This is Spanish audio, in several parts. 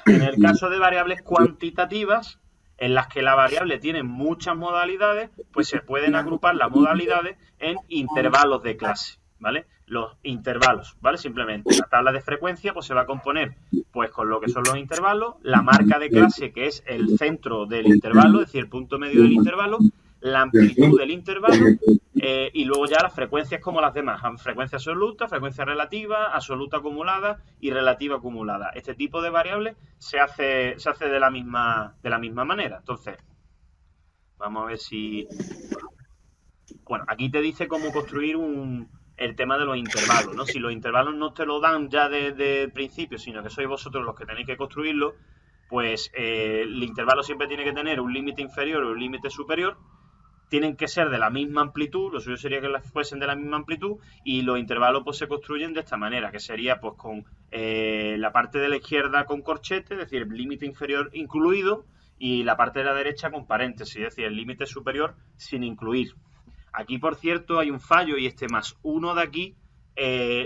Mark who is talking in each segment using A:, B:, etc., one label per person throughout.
A: En el caso de variables cuantitativas, en las que la variable tiene muchas modalidades, pues se pueden agrupar las modalidades en intervalos de clase, ¿vale? Los intervalos, ¿vale? Simplemente la tabla de frecuencia pues se va a componer pues con lo que son los intervalos, la marca de clase que es el centro del intervalo, es decir, el punto medio del intervalo, la amplitud del intervalo y luego ya las frecuencias como las demás, frecuencia absoluta, frecuencia relativa, absoluta acumulada y relativa acumulada. Este tipo de variables se hace de la misma manera. Entonces, vamos a ver si... Bueno, aquí te dice cómo construir el tema de los intervalos, ¿no? Si los intervalos no te lo dan ya desde el principio, sino que sois vosotros los que tenéis que construirlo, pues el intervalo siempre tiene que tener un límite inferior o un límite superior. Tienen que ser de la misma amplitud, lo suyo sería que fuesen de la misma amplitud, y los intervalos pues se construyen de esta manera, que sería pues con la parte de la izquierda con corchete, es decir, el límite inferior incluido, y la parte de la derecha con paréntesis, es decir, el límite superior sin incluir. Aquí, por cierto, hay un fallo, y este más 1 de aquí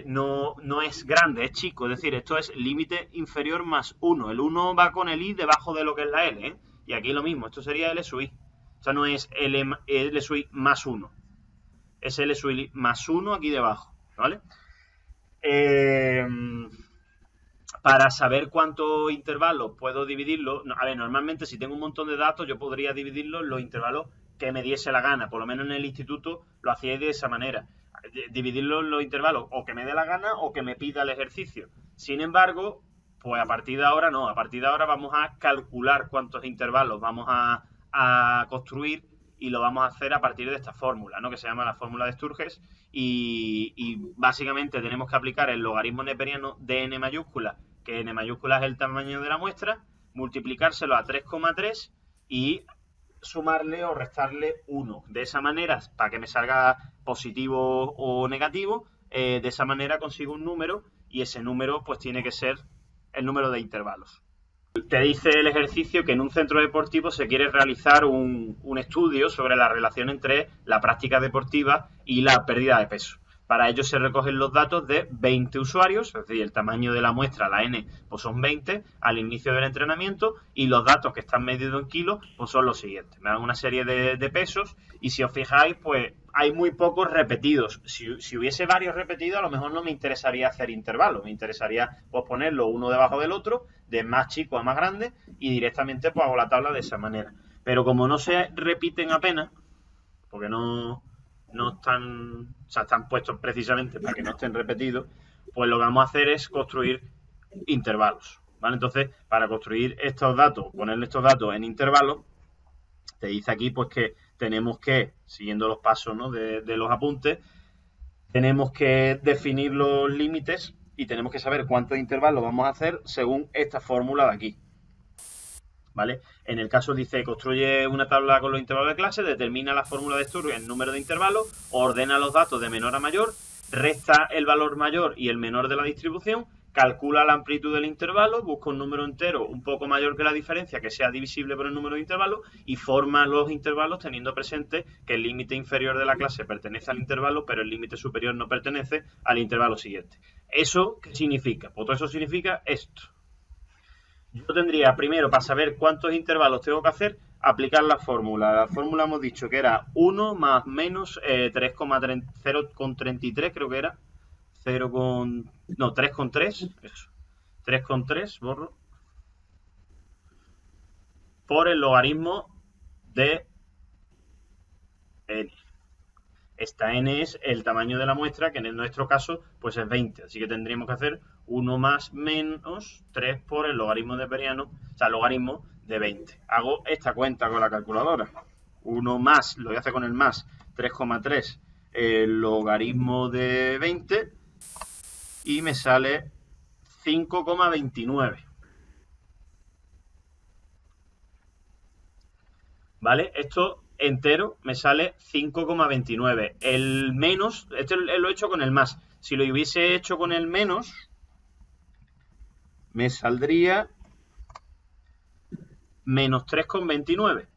A: no es grande, es chico, es decir, esto es límite inferior más 1. El 1 va con el i debajo de lo que es la l, ¿eh? Y aquí lo mismo, esto sería l sub i. O sea, no es L sub i más 1. Es L sub i más 1 aquí debajo, ¿vale? Para saber cuántos intervalos puedo dividirlo, a ver, normalmente si tengo un montón de datos yo podría dividirlo en los intervalos que me diese la gana, por lo menos en el instituto lo hacía de esa manera, dividirlo en los intervalos o que me dé la gana o que me pida el ejercicio. Sin embargo, pues a partir de ahora no, a partir de ahora vamos a calcular cuántos intervalos vamos a construir, y lo vamos a hacer a partir de esta fórmula, ¿no? Que se llama la fórmula de Sturges, y básicamente tenemos que aplicar el logaritmo neperiano de n mayúscula, que n mayúscula es el tamaño de la muestra, multiplicárselo a 3,3 y sumarle o restarle 1. De esa manera, para que me salga positivo o negativo, de esa manera consigo un número, y ese número pues tiene que ser el número de intervalos. Te dice el ejercicio que en un centro deportivo se quiere realizar un estudio sobre la relación entre la práctica deportiva y la pérdida de peso. Para ello se recogen los datos de 20 usuarios, es decir, el tamaño de la muestra, la n, pues son 20 al inicio del entrenamiento, y los datos que están medidos en kilos pues son los siguientes. Me dan una serie de pesos, y si os fijáis, pues hay muy pocos repetidos. Si hubiese varios repetidos, a lo mejor no me interesaría hacer intervalos, me interesaría pues ponerlo uno debajo del otro, de más chico a más grande, y directamente pues hago la tabla de esa manera. Pero como no se repiten apenas, porque no están, o sea, están puestos precisamente para que no estén repetidos, pues lo que vamos a hacer es construir intervalos, ¿vale? Entonces, para construir estos datos, ponerle estos datos en intervalos, te dice aquí pues que tenemos que, siguiendo los pasos, ¿no?, de los apuntes, tenemos que definir los límites y tenemos que saber cuántos intervalos vamos a hacer según esta fórmula de aquí, ¿vale? En el caso dice, construye una tabla con los intervalos de clase, determina la fórmula de Sturge en número de intervalos, ordena los datos de menor a mayor, resta el valor mayor y el menor de la distribución, calcula la amplitud del intervalo, busca un número entero un poco mayor que la diferencia, que sea divisible por el número de intervalos, y forma los intervalos teniendo presente que el límite inferior de la clase pertenece al intervalo, pero el límite superior no pertenece al intervalo siguiente. ¿Eso qué significa? Pues todo eso significa esto. Yo tendría primero, para saber cuántos intervalos tengo que hacer, aplicar la fórmula. La fórmula hemos dicho que era 1 más menos 0,33, creo que era. 3,3, eso. 3,3, borro. Por el logaritmo de n. Esta n es el tamaño de la muestra, que en nuestro caso pues es 20. Así que tendríamos que hacer 1 más menos 3 por el logaritmo neperiano, o sea, el logaritmo de 20. Hago esta cuenta con la calculadora. 1 más, lo voy a hacer con el más, 3,3, el logaritmo de 20, y me sale 5,29. ¿Vale? Esto entero me sale 5,29. El menos, este lo he hecho con el más. Si lo hubiese hecho con el menos, me saldría menos 3,29.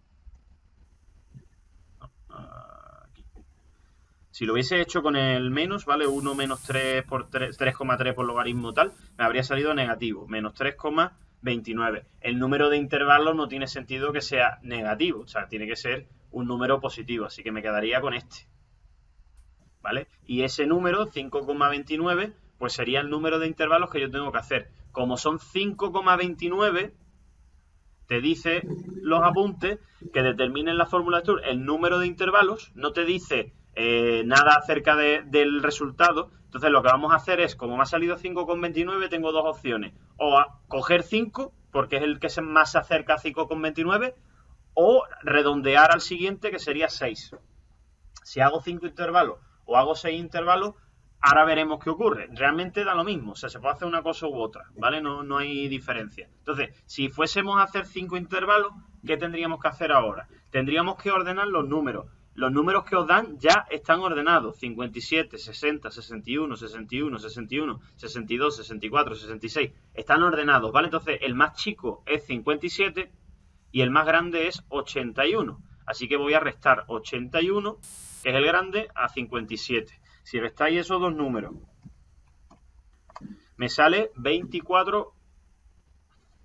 A: Si lo hubiese hecho con el menos, ¿vale? 1 menos 3 por 3,3 por logaritmo tal, me habría salido negativo. Menos 3,29. 29. El número de intervalos no tiene sentido que sea negativo, o sea, tiene que ser un número positivo, así que me quedaría con este, ¿vale? Y ese número, 5,29, pues sería el número de intervalos que yo tengo que hacer. Como son 5,29, te dice los apuntes que determinen la fórmula de Sturm el número de intervalos, no te dice nada acerca del resultado. Entonces lo que vamos a hacer es, como me ha salido 5,29, tengo dos opciones. O coger 5, porque es el que más se acerca a 5,29, o redondear al siguiente, que sería 6. Si hago 5 intervalos o hago 6 intervalos, ahora veremos qué ocurre. Realmente da lo mismo, o sea, se puede hacer una cosa u otra, ¿vale? No hay diferencia. Entonces, si fuésemos a hacer 5 intervalos, ¿qué tendríamos que hacer ahora? Tendríamos que ordenar los números. Los números que os dan ya están ordenados. 57, 60, 61, 61, 61, 62, 64, 66. Están ordenados, ¿vale? Entonces, el más chico es 57 y el más grande es 81. Así que voy a restar 81, que es el grande, a 57. Si restáis esos dos números, me sale 24,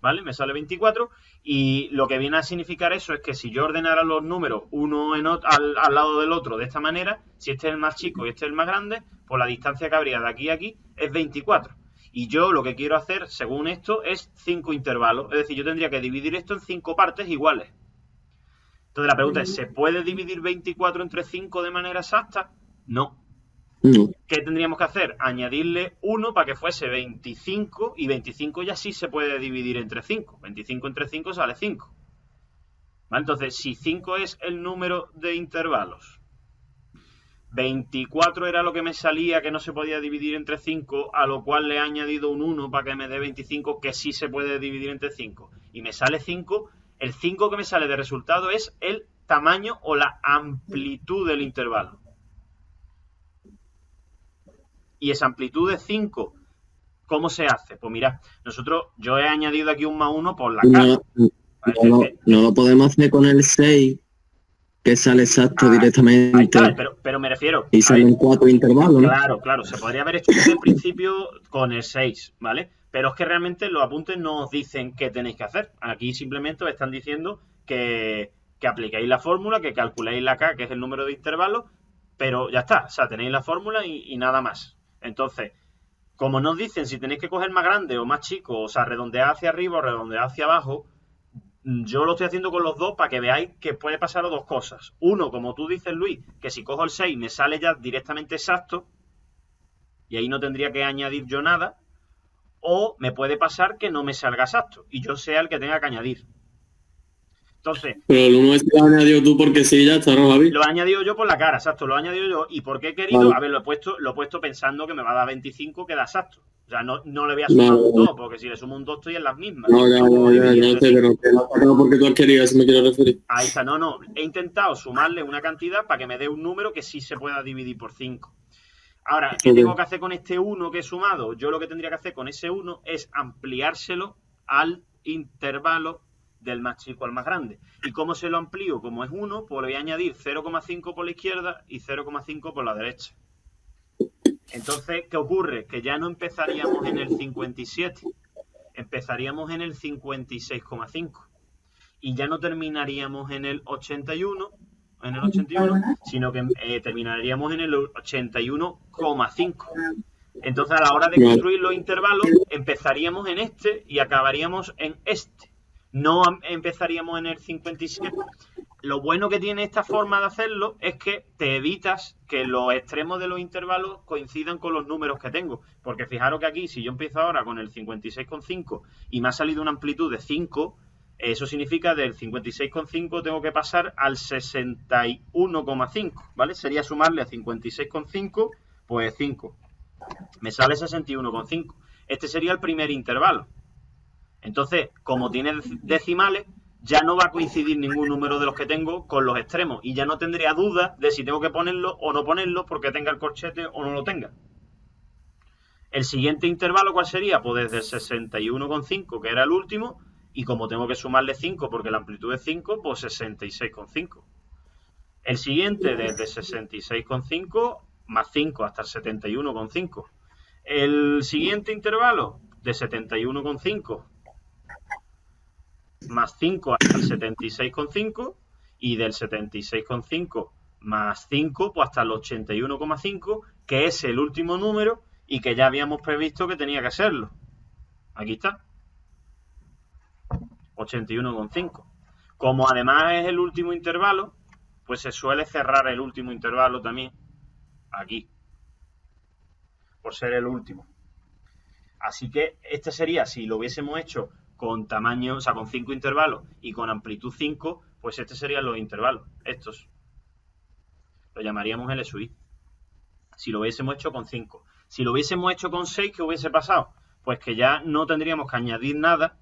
A: ¿vale? Me sale 24, y lo que viene a significar eso es que si yo ordenara los números uno al lado del otro de esta manera, si este es el más chico y este es el más grande, pues la distancia que habría de aquí a aquí es 24. Y yo lo que quiero hacer, según esto, es 5 intervalos. Es decir, yo tendría que dividir esto en 5 partes iguales. Entonces la pregunta es, ¿se puede dividir 24 entre 5 de manera exacta? No.
B: No.
A: ¿Qué tendríamos que hacer? Añadirle 1 para que fuese 25, y 25 ya sí se puede dividir entre 5. 25 entre 5 sale 5. ¿Vale? Entonces, si 5 es el número de intervalos, 24 era lo que me salía que no se podía dividir entre 5, a lo cual le he añadido un 1 para que me dé 25, que sí se puede dividir entre 5. Y me sale 5. El 5 que me sale de resultado es el tamaño o la amplitud del intervalo. Y esa amplitud de 5, ¿cómo se hace? Pues mira, yo he añadido aquí un más 1 por la cara.
B: No lo podemos hacer con el 6, que sale exacto directamente.
A: Ahí está, pero me refiero...
B: Y salen 4 intervalos, ¿no?
A: Claro, se podría haber hecho desde el principio con el 6, ¿vale? Pero es que realmente los apuntes no os dicen qué tenéis que hacer. Aquí simplemente os están diciendo que apliquéis la fórmula, que calculéis la K, que es el número de intervalos, pero ya está, o sea, tenéis la fórmula y nada más. Entonces, como nos dicen si tenéis que coger más grande o más chico, o sea, redondear hacia arriba o redondear hacia abajo, yo lo estoy haciendo con los dos para que veáis que puede pasar dos cosas. Uno, como tú dices, Luis, que si cojo el 6 me sale ya directamente exacto y ahí no tendría que añadir yo nada. O me puede pasar que no me salga exacto y yo sea el que tenga que añadir. Entonces...
B: Pero el 1 lo has añadido tú porque sí, ya está, ¿no, Javi?
A: Lo he añadido yo por la cara, exacto, lo he añadido yo. ¿Y por qué he querido?
B: Vale.
A: A ver, lo he puesto pensando que me va a dar 25, que da exacto. O sea, no le voy a sumar un 2, porque si le sumo un 2 estoy en las mismas.
B: No sé, pero que no porque tú has querido, eso me quiero referir.
A: Ahí está, no. He intentado sumarle una cantidad para que me dé un número que sí se pueda dividir por 5. Ahora, ¿qué tengo que hacer con este 1 que he sumado? Yo lo que tendría que hacer con ese 1 es ampliárselo al intervalo del más chico al más grande. ¿Y cómo se lo amplío? Como es 1, pues le voy a añadir 0,5 por la izquierda y 0,5 por la derecha. Entonces, ¿qué ocurre? Que ya no empezaríamos en el 57, empezaríamos en el 56,5. Y ya no terminaríamos en el 81, sino que terminaríamos en el 81,5. Entonces, a la hora de construir los intervalos, empezaríamos en este y acabaríamos en este. No empezaríamos en el 57. Lo bueno que tiene esta forma de hacerlo es que te evitas que los extremos de los intervalos coincidan con los números que tengo. Porque fijaros que aquí, si yo empiezo ahora con el 56,5 y me ha salido una amplitud de 5, eso significa del 56,5 tengo que pasar al 61,5, ¿vale? Sería sumarle a 56,5, pues 5. Me sale 61,5. Este sería el primer intervalo. Entonces, como tiene decimales, ya no va a coincidir ningún número de los que tengo con los extremos y ya no tendría duda de si tengo que ponerlo o no ponerlo porque tenga el corchete o no lo tenga. El siguiente intervalo, ¿cuál sería? Pues desde el 61,5, que era el último, y como tengo que sumarle 5 porque la amplitud es 5, pues 66,5. El siguiente desde 66,5 más 5 hasta el 71,5. El siguiente intervalo de 71,5 más 5 hasta el 76,5 y del 76,5 más 5 pues hasta el 81,5, que es el último número y que ya habíamos previsto que tenía que serlo. Aquí está. 81,5. Como además es el último intervalo, pues se suele cerrar el último intervalo también aquí, por ser el último. Así que este sería, si lo hubiésemos hecho con tamaño, o sea, con 5 intervalos y con amplitud 5, pues este serían los intervalos, estos. Lo llamaríamos el SUI. Si lo hubiésemos hecho con 5. Si lo hubiésemos hecho con 6, ¿qué hubiese pasado? Pues que ya no tendríamos que añadir nada,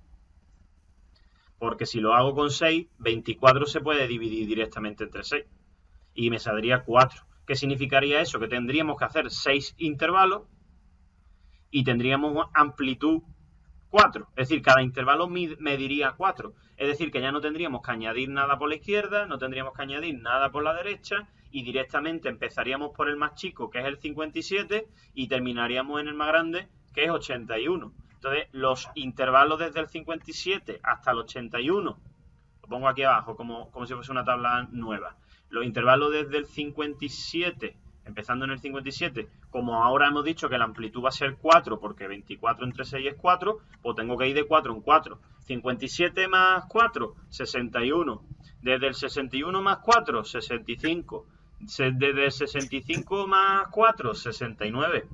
A: porque si lo hago con 6, 24 se puede dividir directamente entre 6. Y me saldría 4. ¿Qué significaría eso? Que tendríamos que hacer 6 intervalos y tendríamos amplitud 4. Es decir, cada intervalo mediría 4. Es decir, que ya no tendríamos que añadir nada por la izquierda, no tendríamos que añadir nada por la derecha y directamente empezaríamos por el más chico, que es el 57, y terminaríamos en el más grande, que es 81. Entonces, los intervalos desde el 57 hasta el 81, lo pongo aquí abajo como si fuese una tabla nueva. Los intervalos desde el 57, empezando en el 57, como ahora hemos dicho que la amplitud va a ser 4, porque 24 entre 6 es 4, pues tengo que ir de 4 en 4. 57 más 4, 61. Desde el 61 más 4, 65. Desde el 65 más 4, 69.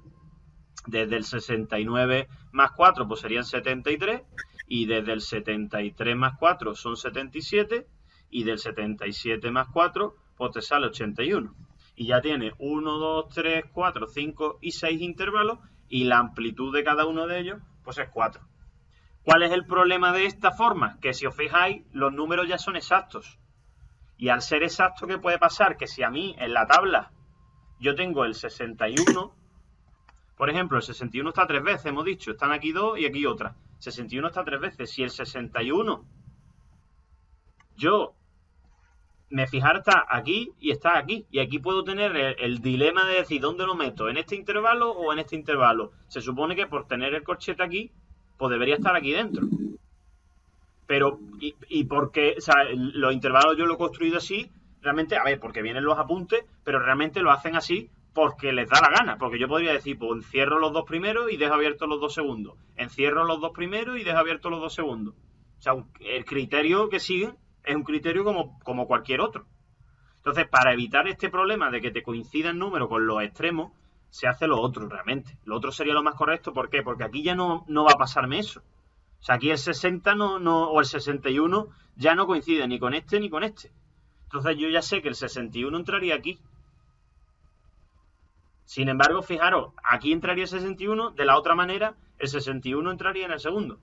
A: Desde el 69 más 4, pues serían 73. Y desde el 73 más 4 son 77. Y del 77 más 4, pues te sale 81. Y ya tiene 1, 2, 3, 4, 5 y 6 intervalos. Y la amplitud de cada uno de ellos, pues es 4. ¿Cuál es el problema de esta forma? Que si os fijáis, los números ya son exactos. Y al ser exacto, ¿qué puede pasar? Que si a mí en la tabla yo tengo el 61, por ejemplo, el 61 está 3 veces, hemos dicho, están aquí 2 y aquí otra. 61 está 3 veces. Si el 61 yo me fijara está aquí y está aquí. Y aquí puedo tener el dilema de decir dónde lo meto, en este intervalo o en este intervalo. Se supone que por tener el corchete aquí, pues debería estar aquí dentro. Pero, y porque, o sea, los intervalos yo lo he construido así, realmente, a ver, porque vienen los apuntes, pero realmente lo hacen así porque les da la gana. Porque yo podría decir, pues encierro los dos primeros y dejo abiertos los dos segundos. Encierro los dos primeros y dejo abiertos los dos segundos. O sea, el criterio que siguen es un criterio como cualquier otro. Entonces, para evitar este problema de que te coincidan números con los extremos, se hace lo otro realmente. Lo otro sería lo más correcto. ¿Por qué? Porque aquí ya no va a pasarme eso. O sea, aquí el 60 o el 61 ya no coincide ni con este ni con este. Entonces yo ya sé que el 61 entraría aquí. Sin embargo, fijaros, aquí entraría el 61, de la otra manera, el 61 entraría en el segundo.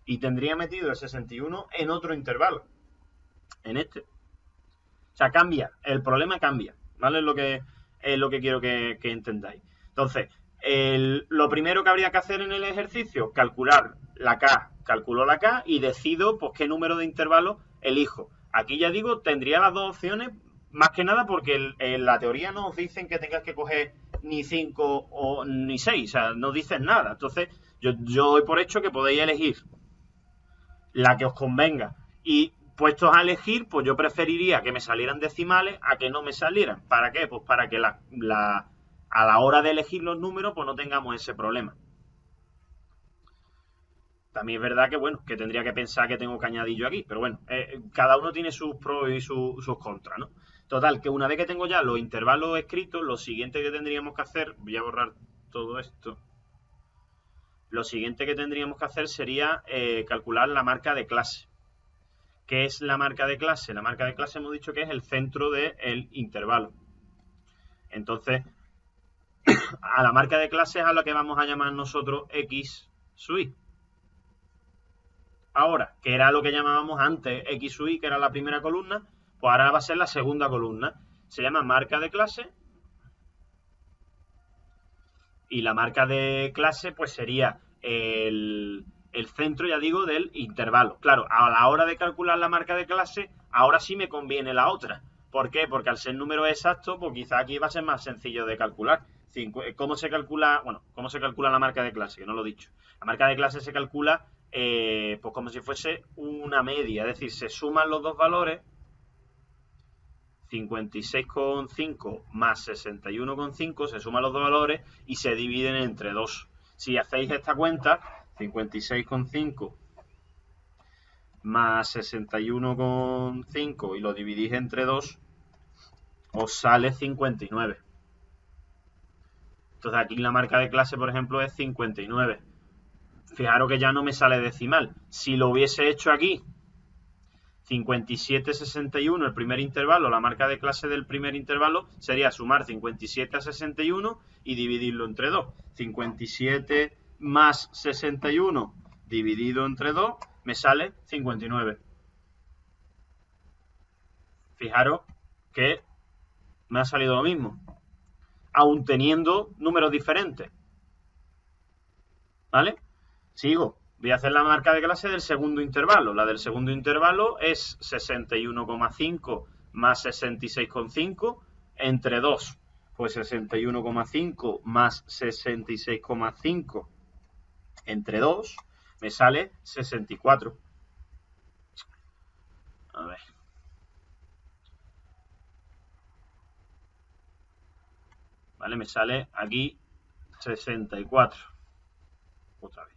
A: Y tendría metido el 61 en otro intervalo. En este. O sea, cambia. El problema cambia. ¿Vale? Es lo que quiero que entendáis. Entonces, lo primero que habría que hacer en el ejercicio, calcular la K. Calculo la K y decido pues qué número de intervalos elijo. Aquí ya digo, tendría las dos opciones, más que nada porque en la teoría no os dicen que tengas que coger ni 5 o ni 6, o sea, no dicen nada. Entonces, yo doy por hecho que podéis elegir la que os convenga. Y puestos a elegir, pues yo preferiría que me salieran decimales a que no me salieran. ¿Para qué? Pues para que a la hora de elegir los números, pues no tengamos ese problema. También es verdad que, bueno, que tendría que pensar que tengo que añadir yo aquí, pero bueno, cada uno tiene sus pros y sus contras, ¿no? Total, que una vez que tengo ya los intervalos escritos, lo siguiente que tendríamos que hacer, voy a borrar todo esto, lo siguiente que tendríamos que hacer sería calcular la marca de clase. ¿Qué es la marca de clase? La marca de clase hemos dicho que es el centro del intervalo. Entonces, a la marca de clase es a lo que vamos a llamar nosotros X sub I. Ahora, que era lo que llamábamos antes X sub I, que era la primera columna, pues ahora va a ser la segunda columna. Se llama marca de clase. Y la marca de clase pues sería el centro, ya digo, del intervalo. Claro, a la hora de calcular la marca de clase, ahora sí me conviene la otra. ¿Por qué? Porque al ser número exacto, pues quizá aquí va a ser más sencillo de calcular. ¿Cómo se calcula? Bueno, ¿cómo se calcula la marca de clase? Que no lo he dicho. La marca de clase se calcula pues como si fuese una media, es decir, se suman los dos valores, 56,5 más 61,5, se suman los dos valores y se dividen entre 2. Si hacéis esta cuenta, 56,5 más 61,5 y lo dividís entre 2, os sale 59. Entonces aquí la marca de clase, por ejemplo, es 59. Fijaros que ya no me sale decimal. Si lo hubiese hecho aquí, 57,61 el primer intervalo, la marca de clase del primer intervalo sería sumar 57 a 61 y dividirlo entre 2. 57 más 61 dividido entre 2 me sale 59. Fijaros que me ha salido lo mismo, aun teniendo números diferentes. ¿Vale? Sigo. Voy a hacer la marca de clase del segundo intervalo. La del segundo intervalo es 61,5 más 66,5 entre 2. Pues 61,5 más 66,5 entre 2 me sale 64. A ver. ¿Vale? Me sale aquí 64. Otra vez.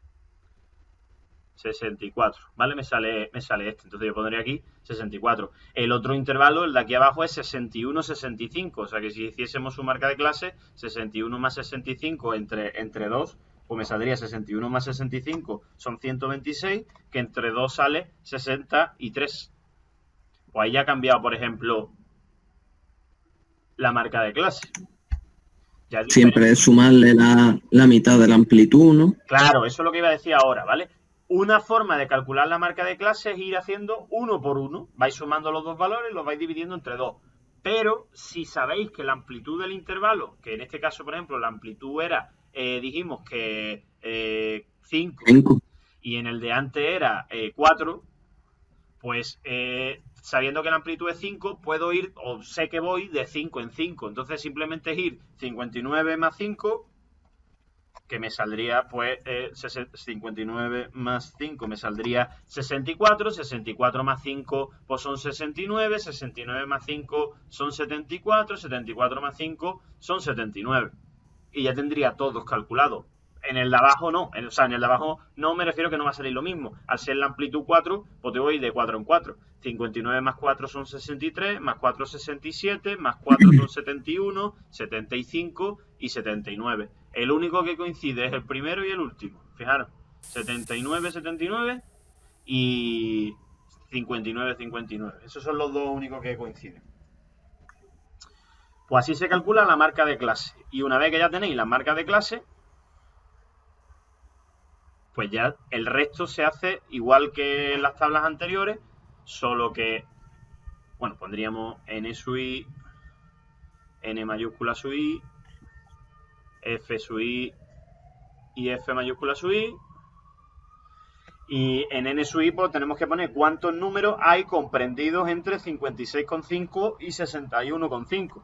A: 64, ¿vale? Me sale este. Entonces yo pondría aquí 64. El otro intervalo, el de aquí abajo, es 61, 65. O sea que si hiciésemos su marca de clase, 61 más 65 entre 2, pues me saldría 61 más 65 son 126, que entre 2 sale 63. Pues ahí ya ha cambiado, por ejemplo, la marca de clase. Ya es
B: Siempre es sumarle la mitad de la amplitud, ¿no?
A: Claro, eso es lo que iba a decir ahora, ¿vale? Una forma de calcular la marca de clase es ir haciendo uno por uno. Vais sumando los dos valores y los vais dividiendo entre 2. Pero si sabéis que la amplitud del intervalo, que en este caso, por ejemplo, la amplitud era, dijimos que 5 y en el de antes era 4, pues sabiendo que la amplitud es 5, puedo ir, o sé que voy de 5 en 5. Entonces simplemente es ir 59 más 5, que me saldría, pues, 59 más 5 me saldría 64, 64 más 5 pues son 69, 69 más 5 son 74, 74 más 5 son 79. Y ya tendría todos calculados. En el de abajo no, o sea, en el de abajo no me refiero que no va a salir lo mismo. Al ser la amplitud 4, pues te voy de 4 en 4. 59 más 4 son 63, más 4 67, más 4 son 71, 75 y 79. El único que coincide es el primero y el último. Fijaros, 79, 79 y 59, 59. Esos son los dos únicos que coinciden. Pues así se calcula la marca de clase. Y una vez que ya tenéis la marca de clase, pues ya el resto se hace igual que en las tablas anteriores, solo que, bueno, pondríamos n sub i, n mayúscula sub i, f sub i y f mayúscula sub i. Y en n sub i pues tenemos que poner cuántos números hay comprendidos entre 56,5 y 61,5.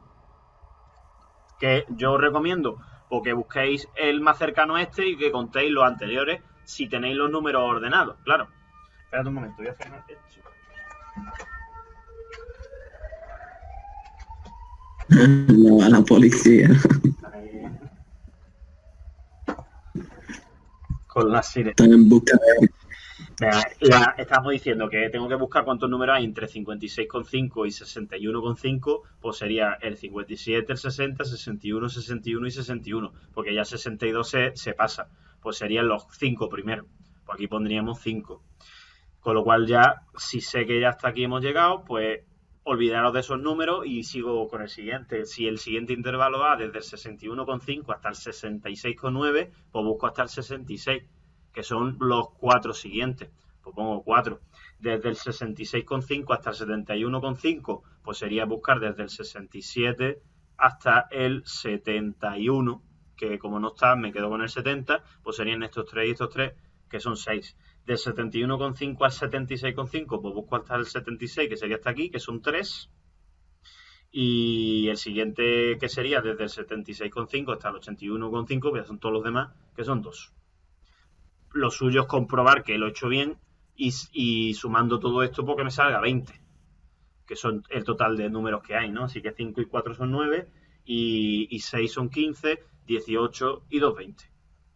A: Que yo os recomiendo porque busquéis el más cercano a este y que contéis los anteriores si tenéis los números ordenados, claro. Espérate un momento, voy a frenar esto.
B: No va la policía.
A: Con la sirena.
B: Están en busca de...
A: Estamos diciendo que tengo que buscar cuántos números hay entre 56,5 y 61,5, pues sería el 57, el 60, 61, 61 y 61, porque ya 62 se pasa, pues serían los 5 primeros, pues aquí pondríamos 5. Con lo cual ya, si sé que ya hasta aquí hemos llegado, pues olvidaros de esos números y sigo con el siguiente. Si el siguiente intervalo va desde el 61,5 hasta el 66,9, pues busco hasta el 66, que son los 4 siguientes. Pues pongo 4. Desde el 66,5 hasta el 71,5, pues sería buscar desde el 67 hasta el 71, que como no está, me quedo con el 70, pues serían estos 3 y estos 3, que son 6. Del 71,5 al 76,5, pues busco hasta el 76, que sería hasta aquí, que son 3. Y el siguiente, que sería desde el 76,5 hasta el 81,5, pues son todos los demás, que son 2. lo suyo es comprobar que lo he hecho bien y sumando todo esto porque me salga 20, que son el total de números que hay, ¿no? Así que 5 y 4 son 9 y 6 son 15, 18 y 2, 20.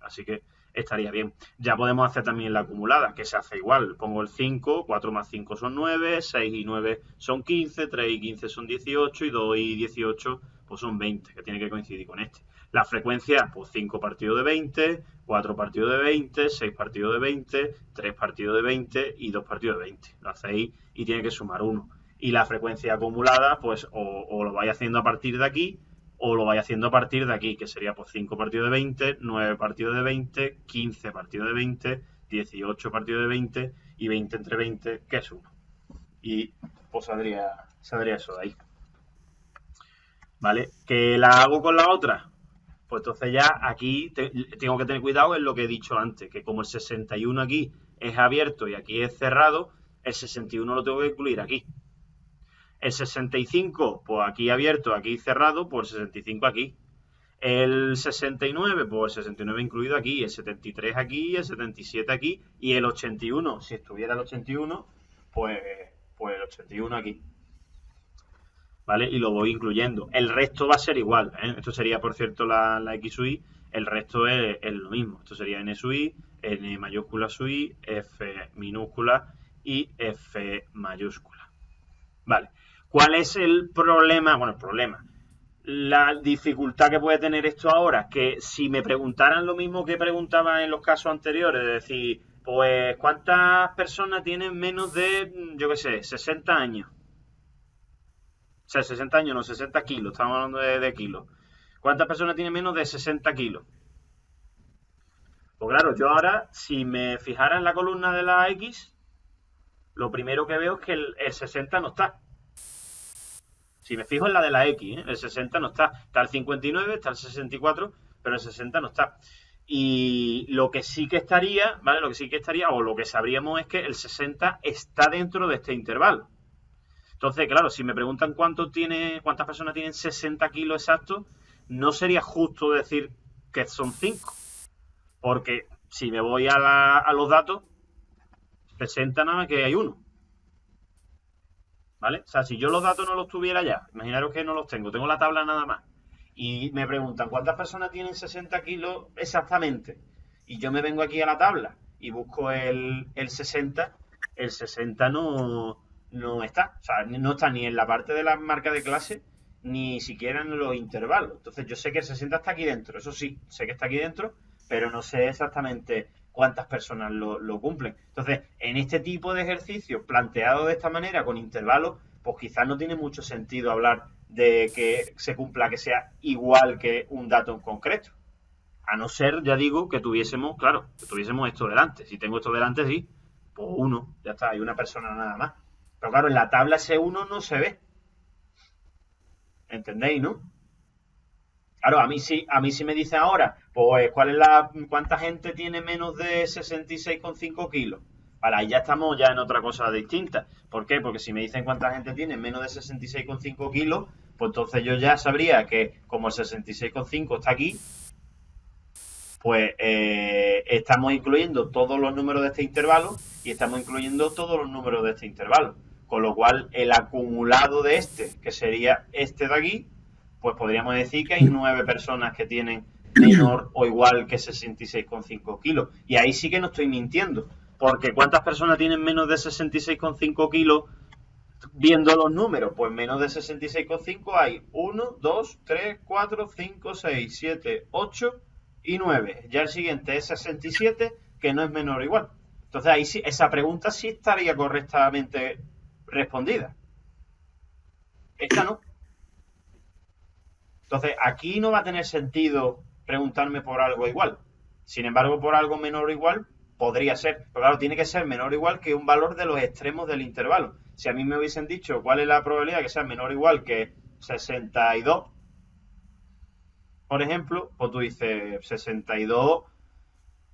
A: Así que estaría bien. Ya podemos hacer también la acumulada, que se hace igual. Pongo el 5, 4 más 5 son 9, 6 y 9 son 15, 3 y 15 son 18 y 2 y 18 pues son 20, que tiene que coincidir con este. La frecuencia, pues 5 partidos de 20, 4 partidos de 20, 6 partidos de 20, 3 partidos de 20 y 2 partidos de 20. Lo hacéis y tiene que sumar 1. Y la frecuencia acumulada, pues o lo vais haciendo a partir de aquí o lo vais haciendo a partir de aquí, que sería pues 5 partidos de 20, 9 partidos de 20, 15 partidos de 20, 18 partidos de 20 y 20 entre 20, que es 1. Y pues saldría eso de ahí. ¿Vale? ¿Que la hago con la otra? Pues entonces ya aquí tengo que tener cuidado en lo que he dicho antes, que como el 61 aquí es abierto y aquí es cerrado, el 61 lo tengo que incluir aquí. El 65, pues aquí abierto, aquí cerrado, pues el 65 aquí. El 69, pues el 69 incluido aquí, el 73 aquí, el 77 aquí y el 81, si estuviera el 81, pues el 81 aquí. ¿Vale? Y lo voy incluyendo. El resto va a ser igual, ¿eh? Esto sería, por cierto, la X sub i, el resto es lo mismo. Esto sería N sub i, N mayúscula sub i, F minúscula y F mayúscula. Vale. ¿Cuál es el problema? Bueno, el problema. La dificultad que puede tener esto ahora, que si me preguntaran lo mismo que preguntaba en los casos anteriores, es decir, pues ¿cuántas personas tienen menos de, yo qué sé, 60 años? O sea, 60 años, no, 60 kilos, estamos hablando de kilos. ¿Cuántas personas tienen menos de 60 kilos? Pues claro, yo ahora, si me fijara en la columna de la X, lo primero que veo es que el 60 no está. Si me fijo en la de la X, el 60 no está. Está el 59, está el 64, pero el 60 no está. Y lo que sí que estaría, ¿vale? Lo que sí que estaría, o lo que sabríamos es que el 60 está dentro de este intervalo. Entonces, claro, si me preguntan cuántas personas tienen 60 kilos exactos, no sería justo decir que son 5. Porque si me voy a los datos, 60 nada más que hay uno. ¿Vale? O sea, si yo los datos no los tuviera ya, imaginaros que no los tengo la tabla nada más. Y me preguntan cuántas personas tienen 60 kilos exactamente. Y yo me vengo aquí a la tabla y busco el 60. El 60 no está. O sea, no está ni en la parte de la marca de clase, ni siquiera en los intervalos. Entonces yo sé que el 60 está aquí dentro. Eso sí, sé que está aquí dentro, pero no sé exactamente cuántas personas lo cumplen. Entonces, en este tipo de ejercicios planteado de esta manera, con intervalos, pues quizás no tiene mucho sentido hablar de que se cumpla, que sea igual que un dato en concreto. A no ser, ya digo, que tuviésemos esto delante. Si tengo esto delante, sí, pues 1, ya está, hay una persona nada más. Pero claro, en la tabla ese 1 no se ve. ¿Entendéis, no? Claro, a mí sí me dice ahora, pues cuánta gente tiene menos de 66,5 kilos. Vale, ahí ya estamos ya en otra cosa distinta. ¿Por qué? Porque si me dicen cuánta gente tiene menos de 66,5 kilos, pues entonces yo ya sabría que como el 66,5 está aquí, pues estamos incluyendo todos los números de este intervalo y estamos incluyendo todos los números de este intervalo. Con lo cual, el acumulado de este, que sería este de aquí, pues podríamos decir que hay 9 personas que tienen menor o igual que 66,5 kilos. Y ahí sí que no estoy mintiendo. Porque ¿cuántas personas tienen menos de 66,5 kilos viendo los números? Pues menos de 66,5 hay 1, 2, 3, 4, 5, 6, 7, 8 y 9. Ya el siguiente es 67, que no es menor o igual. Entonces ahí sí, esa pregunta sí estaría correctamente respondida. Esta no. Entonces, aquí no va a tener sentido preguntarme por algo igual. Sin embargo, por algo menor o igual, podría ser. Pero claro, tiene que ser menor o igual que un valor de los extremos del intervalo. Si a mí me hubiesen dicho cuál es la probabilidad de que sea menor o igual que 62, por ejemplo, pues tú dices 62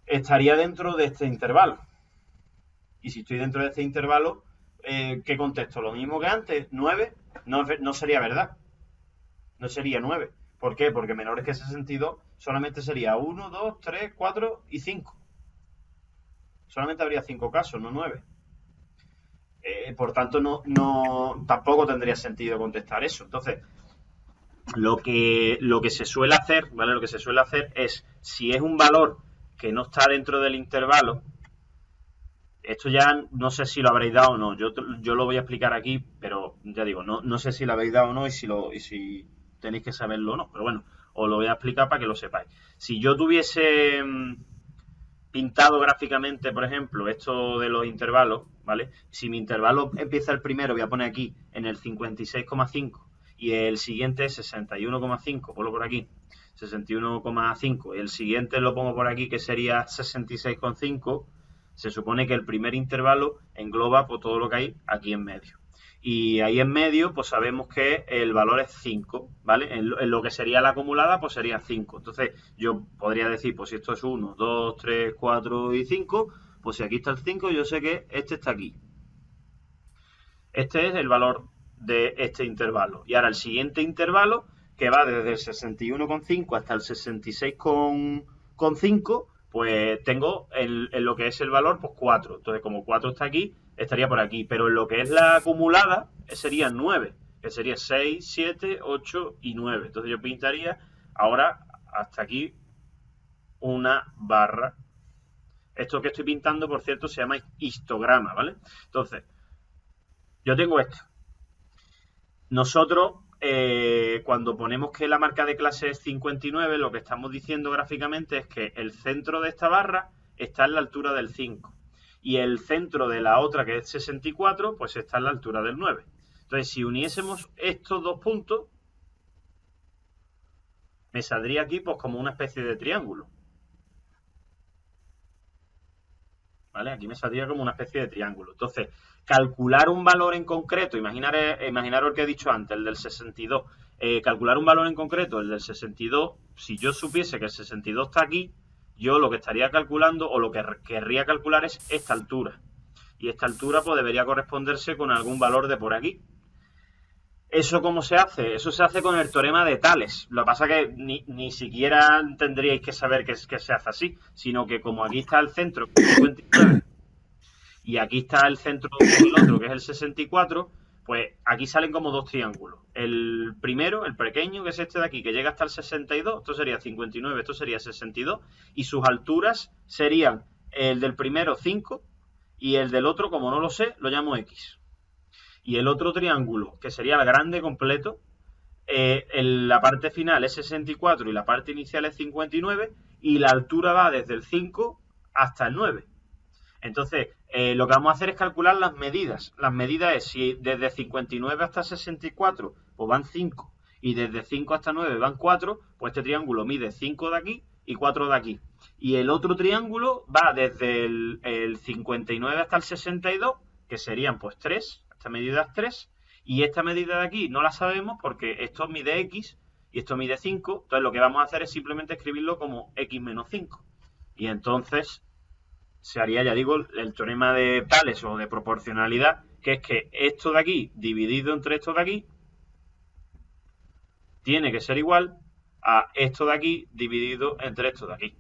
A: estaría dentro de este intervalo. Y si estoy dentro de este intervalo, ¿qué contesto? Lo mismo que antes, 9, no sería verdad. No sería 9. ¿Por qué? Porque menores que 62 solamente sería 1, 2, 3, 4 y 5. Solamente habría 5 casos, no 9. Por tanto, tampoco tendría sentido contestar eso. Entonces, lo que se suele hacer, ¿vale? Lo que se suele hacer es, si es un valor que no está dentro del intervalo, esto ya no sé si lo habréis dado o no. Yo lo voy a explicar aquí, pero ya digo, no sé si lo habéis dado o no y si tenéis que saberlo o no. Pero bueno, os lo voy a explicar para que lo sepáis. Si yo tuviese pintado gráficamente, por ejemplo, esto de los intervalos, ¿vale? Si mi intervalo empieza el primero, voy a poner aquí en el 56,5 y el siguiente es 61,5, ponlo por aquí, 61,5 y el siguiente lo pongo por aquí que sería 66,5, se supone que el primer intervalo engloba pues, todo lo que hay aquí en medio. Y ahí en medio, pues sabemos que el valor es 5, ¿vale? En lo que sería la acumulada, pues sería 5. Entonces, yo podría decir, pues si esto es 1, 2, 3, 4 y 5, pues si aquí está el 5, yo sé que este está aquí. Este es el valor de este intervalo. Y ahora el siguiente intervalo, que va desde el 61,5 hasta el 66,5, pues tengo en lo que es el valor, pues 4. Entonces, como 4 está aquí, estaría por aquí. Pero en lo que es la acumulada, serían 9. Que sería 6, 7, 8 y 9. Entonces yo pintaría ahora hasta aquí una barra. Esto que estoy pintando, por cierto, se llama histograma, ¿vale? Entonces, yo tengo esto. Nosotros, cuando ponemos que la marca de clase es 59, lo que estamos diciendo gráficamente es que el centro de esta barra está en la altura del 5 y el centro de la otra, que es 64, pues está en la altura del 9. Entonces, si uniésemos estos dos puntos, me saldría aquí pues como una especie de triángulo. ¿Vale? Aquí me saldría como una especie de triángulo. Entonces, calcular un valor en concreto, imaginaros el que he dicho antes, el del 62. Calcular un valor en concreto, el del 62, si yo supiese que el 62 está aquí, yo lo que estaría calculando o lo que querría calcular es esta altura. Y esta altura pues debería corresponderse con algún valor de por aquí. ¿Eso cómo se hace? Eso se hace con el teorema de Tales. Lo que pasa es que ni siquiera tendríais que saber que se hace así, sino que como aquí está el centro, 59, y aquí está el centro del otro, que es el 64, pues aquí salen como dos triángulos. El primero, el pequeño, que es este de aquí, que llega hasta el 62, esto sería 59, esto sería 62, y sus alturas serían el del primero 5, y el del otro, como no lo sé, lo llamo X. Y el otro triángulo, que sería el grande completo, la parte final es 64 y la parte inicial es 59 y la altura va desde el 5 hasta el 9. Entonces, lo que vamos a hacer es calcular las medidas. Las medidas es si desde 59 hasta 64 pues van 5 y desde 5 hasta 9 van 4, pues este triángulo mide 5 de aquí y 4 de aquí. Y el otro triángulo va desde el 59 hasta el 62, que serían pues 3. Esta medida es 3 y esta medida de aquí no la sabemos porque esto mide X y esto mide 5. Entonces lo que vamos a hacer es simplemente escribirlo como X menos 5. Y entonces se haría, ya digo, el teorema de Tales o de proporcionalidad, que es que esto de aquí dividido entre esto de aquí tiene que ser igual a esto de aquí dividido entre esto de aquí.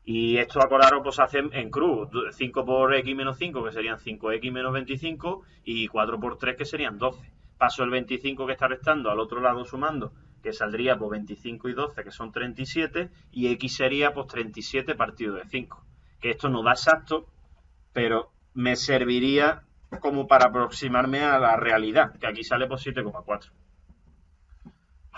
A: Y esto, acordaros, pues se hace en cruz. 5 por x menos 5, que serían 5x menos 25, y 4 por 3, que serían 12. Paso el 25 que está restando al otro lado sumando, que saldría pues 25 y 12, que son 37, y x sería pues 37 partido de 5. Que esto no da exacto, pero me serviría como para aproximarme a la realidad, que aquí sale pues 7,4.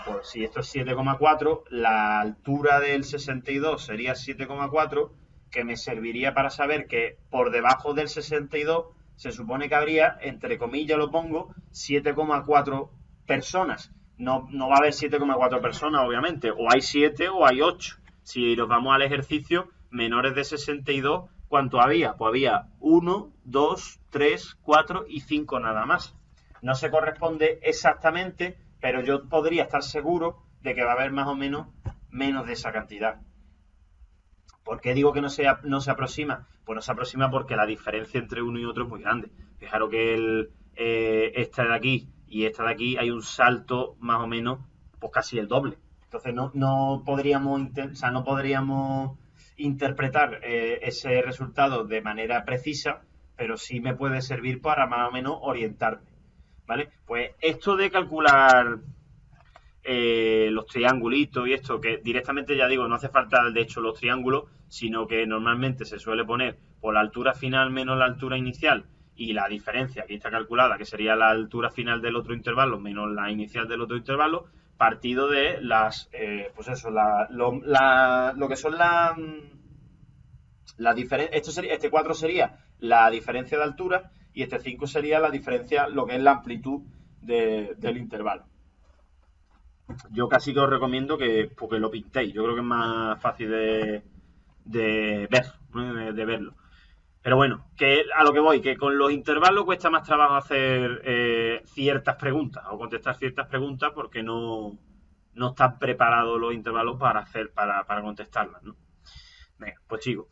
A: Pues si esto es 7,4, la altura del 62 sería 7,4, que me serviría para saber que por debajo del 62 se supone que habría, entre comillas lo pongo, 7,4 personas. No va a haber 7,4 personas, obviamente. O hay 7 o hay 8. Si nos vamos al ejercicio, menores de 62, ¿cuánto había? Pues había 1, 2, 3, 4 y 5 nada más. No se corresponde exactamente, pero yo podría estar seguro de que va a haber más o menos de esa cantidad. ¿Por qué digo que no se aproxima? Pues no se aproxima porque la diferencia entre uno y otro es muy grande. Fijaros que esta de aquí y esta de aquí hay un salto más o menos, pues casi el doble. Entonces no podríamos interpretar ese resultado de manera precisa, pero sí me puede servir para más o menos orientarme, ¿vale? Pues esto de calcular los triangulitos y esto, que directamente ya digo, no hace falta de hecho los triángulos, sino que normalmente se suele poner por la altura final menos la altura inicial y la diferencia, aquí está calculada, que sería la altura final del otro intervalo menos la inicial del otro intervalo, partido de las, pues eso, lo que son la diferencia, este 4 sería la diferencia de altura y este 5 sería la diferencia, lo que es la amplitud del intervalo. Yo casi que os recomiendo porque lo pintéis. Yo creo que es más fácil de ver, ¿no? De verlo. Pero bueno, que a lo que voy, que con los intervalos cuesta más trabajo hacer ciertas preguntas o contestar ciertas preguntas porque no están preparados los intervalos para contestarlas, ¿no? Venga, pues sigo.